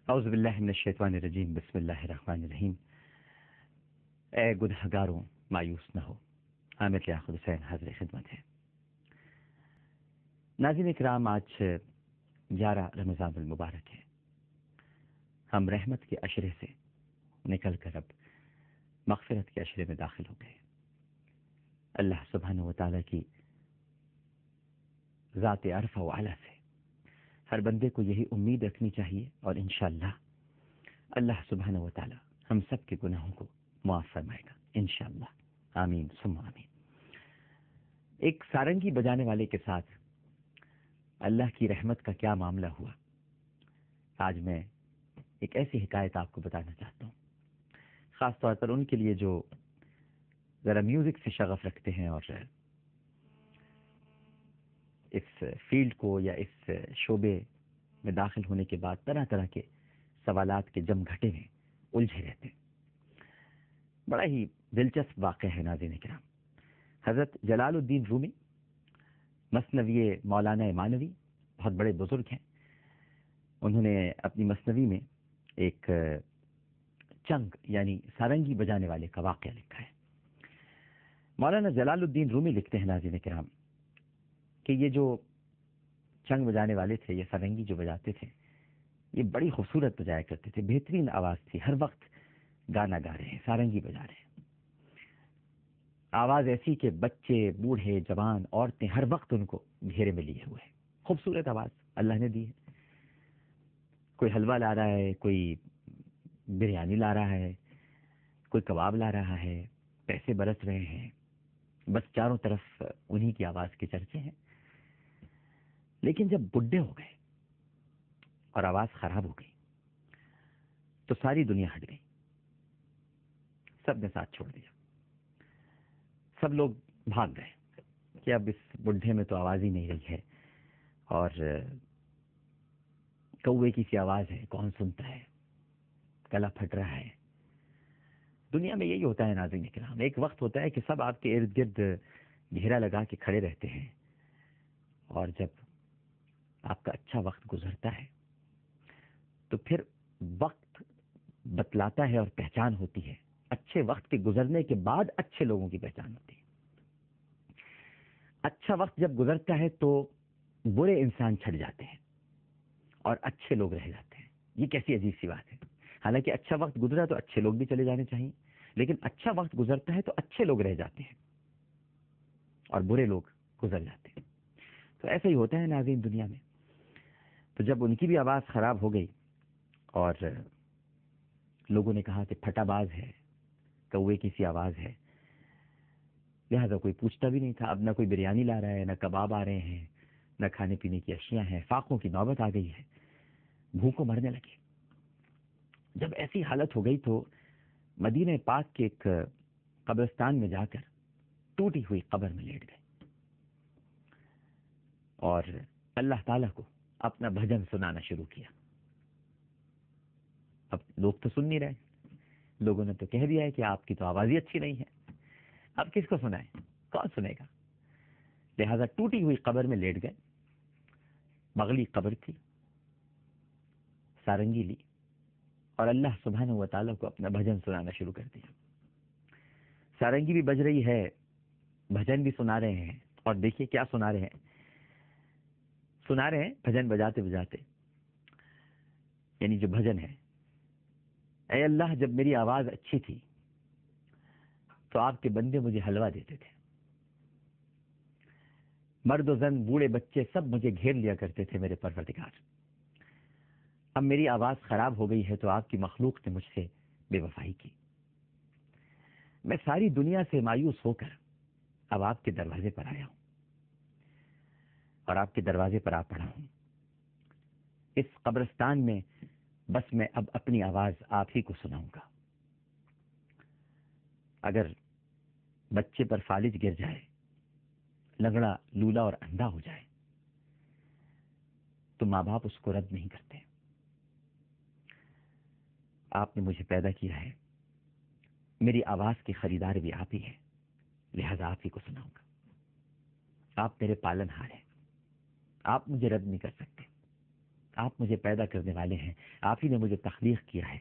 اعوذ باللہ من الشیطان الرجیم، بسم اللہ الرحمن الرحیم۔ اے گنہگاروں مایوس نہ ہو، عامر لیاقت حسین حاضر خدمت ہے۔ ناظرین کرام، آج 11 رمضان المبارک ہے۔ ہم رحمت کے عشرے سے نکل کر اب مغفرت کے عشرے میں داخل ہو گئے۔ اللہ سبحانہ و تعالیٰ کی ذات عرفہ و اعلیٰ سے ہر بندے کو یہی امید رکھنی چاہیے، اور انشاءاللہ اللہ سبحانہ و تعالیٰ ہم سب کے گناہوں کو معاف فرمائے گا انشاءاللہ، آمین ثم آمین۔ ایک سارنگی بجانے والے کے ساتھ اللہ کی رحمت کا کیا معاملہ ہوا، آج میں ایک ایسی حکایت آپ کو بتانا چاہتا ہوں، خاص طور پر ان کے لیے جو ذرا میوزک سے شغف رکھتے ہیں اور اس فیلڈ کو یا اس شعبے میں داخل ہونے کے بعد طرح طرح کے سوالات کے جم گھٹے میں الجھے رہتے ہیں۔ بڑا ہی دلچسپ واقعہ ہے ناظرین کرام۔ حضرت جلال الدین رومی مثنوی مولانا مانوی بہت بڑے بزرگ ہیں، انہوں نے اپنی مثنوی میں ایک چنگ یعنی سارنگی بجانے والے کا واقعہ لکھا ہے۔ مولانا جلال الدین رومی لکھتے ہیں ناظرین کرام کہ یہ جو چنگ بجانے والے تھے، یہ سارنگی جو بجاتے تھے، یہ بڑی خوبصورت بجایا کرتے تھے، بہترین آواز تھی، ہر وقت گانا گا رہے ہیں، سارنگی بجا رہے ہیں، آواز ایسی کہ بچے، بوڑھے، جوان، عورتیں ہر وقت ان کو گھیرے میں لیے ہوئے ہیں۔ خوبصورت آواز اللہ نے دی ہے۔ کوئی حلوہ لا رہا ہے، کوئی بریانی لا رہا ہے، کوئی کباب لا رہا ہے، پیسے برس رہے ہیں، بس چاروں طرف انہی کی آواز کے چرچے ہیں۔ لیکن جب بڈھے ہو گئے اور آواز خراب ہو گئی تو ساری دنیا ہٹ گئی، سب نے ساتھ چھوڑ دیا، سب لوگ بھاگ گئے کہ اب اس بڈھے میں تو آواز ہی نہیں رہی ہے، اور کوے کی سی آواز ہے، کون سنتا ہے، گلا پھٹ رہا ہے۔ دنیا میں یہی ہوتا ہے ناظرین کرام، ایک وقت ہوتا ہے کہ سب آپ کے ارد گرد گھیرا لگا کے کھڑے رہتے ہیں، اور جب آپ کا اچھا وقت گزرتا ہے تو پھر وقت بتلاتا ہے اور پہچان ہوتی ہے، اچھے وقت کے گزرنے کے بعد اچھے لوگوں کی پہچان ہوتی ہے۔ اچھا وقت جب گزرتا ہے تو برے انسان چھٹ جاتے ہیں اور اچھے لوگ رہ جاتے ہیں۔ یہ کیسی عجیب سی بات ہے، حالانکہ اچھا وقت گزرا تو اچھے لوگ بھی چلے جانے چاہیے، لیکن اچھا وقت گزرتا ہے تو اچھے لوگ رہ جاتے ہیں اور برے لوگ گزر جاتے ہیں۔ تو ایسا ہی ہوتا ہے ناظرین دنیا میں۔ تو جب ان کی بھی آواز خراب ہو گئی اور لوگوں نے کہا کہ پھٹا باز ہے، کوے کی سی آواز ہے، لہذا کوئی پوچھتا بھی نہیں تھا۔ اب نہ کوئی بریانی لا رہا ہے، نہ کباب آ رہے ہیں، نہ کھانے پینے کی اشیاء ہیں، فاقوں کی نوبت آ گئی ہے، بھوکوں مرنے لگے۔ جب ایسی حالت ہو گئی تو مدینہ پاک کے ایک قبرستان میں جا کر ٹوٹی ہوئی قبر میں لیٹ گئے اور اللہ تعالیٰ کو اپنا بھجن سنانا شروع کیا۔ اب لوگ تو سن نہیں رہے، لوگوں نے تو کہہ دیا ہے کہ آپ کی تو آواز ہی اچھی نہیں ہے، اب کس کو سنائیں، کون سنے گا؟ لہذا ٹوٹی ہوئی قبر میں لیٹ گئے، بغلی قبر تھی، سارنگی لی اور اللہ سبحانہ و تعالیٰ کو اپنا بھجن سنانا شروع کر دیا۔ سارنگی بھی بج رہی ہے، بھجن بھی سنا رہے ہیں، اور دیکھیے کیا سنا رہے ہیں، سنا رہے ہیں بھجن بجاتے بجاتے، یعنی جو بھجن ہے، اے اللہ جب میری آواز اچھی تھی تو آپ کے بندے مجھے حلوہ دیتے تھے، مرد و زن، بوڑھے بچے سب مجھے گھیر لیا کرتے تھے میرے پروردگار۔ اب میری آواز خراب ہو گئی ہے تو آپ کی مخلوق نے مجھ سے بے وفائی کی، میں ساری دنیا سے مایوس ہو کر اب آپ کے دروازے پر آیا ہوں اور آپ کے دروازے پر آ پڑا ہوں۔ اس قبرستان میں بس میں اب اپنی آواز آپ ہی کو سناؤں گا۔ اگر بچے پر فالج گر جائے، لنگڑا، لولا اور اندھا ہو جائے تو ماں باپ اس کو رد نہیں کرتے۔ آپ نے مجھے پیدا کیا ہے، میری آواز کے خریدار بھی آپ ہی ہیں، لہذا آپ ہی کو سناؤں گا۔ آپ میرے پالن ہار ہیں، آپ مجھے رد نہیں کر سکتے۔ آپ مجھے پیدا کرنے والے ہیں، آپ ہی نے مجھے تخلیق کیا ہے،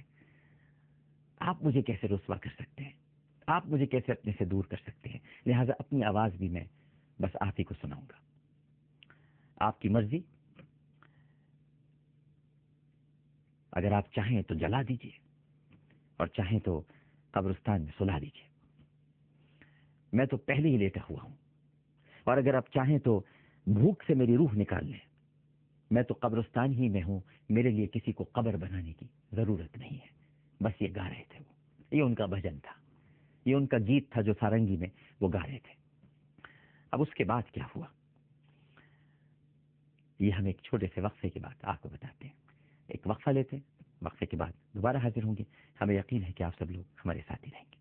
آپ مجھے کیسے رسوا کر سکتے ہیں؟ آپ مجھے کیسے اپنے سے دور کر سکتے ہیں؟ لہٰذا اپنی آواز بھی میں بس آپ ہی کو سناؤں گا. آپ کی مرضی، اگر آپ چاہیں تو جلا دیجئے اور چاہیں تو قبرستان میں سلا دیجئے. میں تو پہلے ہی لیٹا ہوا ہوں، اور اگر آپ چاہیں تو بھوک سے میری روح نکال لیں. میں تو قبرستان ہی میں ہوں، میرے لیے کسی کو قبر بنانے کی ضرورت نہیں ہے. بس یہ گا رہے تھے وہ، یہ ان کا بھجن تھا، یہ ان کا گیت تھا جو سارنگی میں وہ گا رہے تھے. اب اس کے بعد کیا ہوا، یہ ہم ایک چھوٹے سے وقفے کے بعد آپ کو بتاتے ہیں. ایک وقفہ لیتے ہیں، وقفے کے بعد دوبارہ حاضر ہوں گے. ہمیں یقین ہے کہ آپ سب لوگ ہمارے ساتھ ہی رہیں گے.